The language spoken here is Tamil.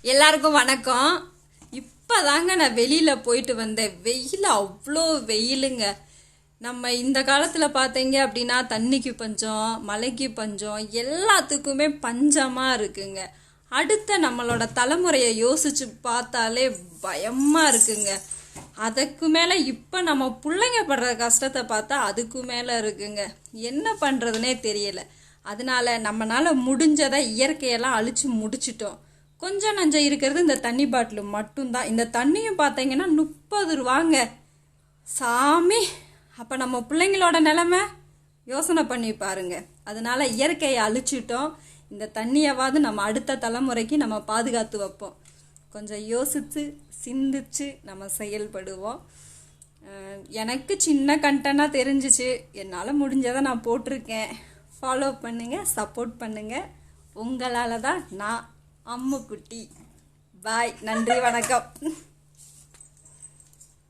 எல்லாருக்கும் வணக்கம். இப்போதாங்க நான் வெளியில் போயிட்டு வந்தேன். வெயில் அவ்வளோ வெயிலுங்க. நம்ம இந்த காலத்தில் பார்த்தீங்க அப்படின்னா தண்ணிக்கு பஞ்சம், மழைக்கு பஞ்சம், எல்லாத்துக்குமே பஞ்சமாக இருக்குங்க. அடுத்த நம்மளோட தலைமுறையை யோசிச்சு பார்த்தாலே பயமாக இருக்குங்க. அதுக்கு மேலே இப்போ நம்ம பிள்ளைங்க படுற கஷ்டத்தை பார்த்தா அதுக்கு மேலே இருக்குங்க. என்ன பண்ணுறதுனே தெரியல. அதனால நம்மளால முடிஞ்சதை இயற்கையெல்லாம் அழிச்சு முடிச்சிட்டோம். கொஞ்சம் நஞ்சம் இருக்கிறது இந்த தண்ணி பாட்டில் மட்டும்தான். இந்த தண்ணியும் பார்த்தீங்கன்னா 30 ரூபாங்க. சாமி, அப்போ நம்ம பிள்ளைங்களோட நிலைமை யோசனை பண்ணி பாருங்க. அதனால இயற்கையை அழிச்சிட்டோம். இந்த தண்ணியவாது நம்ம அடுத்த தலைமுறைக்கு நம்ம பாதுகாத்து வைப்போம். கொஞ்சம் யோசித்து சிந்திச்சு நம்ம செயல்படுவோம். எனக்கு சின்ன கண்டென்ட்டாக தெரிஞ்சிச்சு. என்னால் முடிஞ்சதை நான் போட்டிருக்கேன். ஃபாலோ பண்ணுங்கள், சப்போர்ட் பண்ணுங்கள். உங்களால் தான் நான் அம்முக்குட்டி. பாய். நன்றி, வணக்கம்.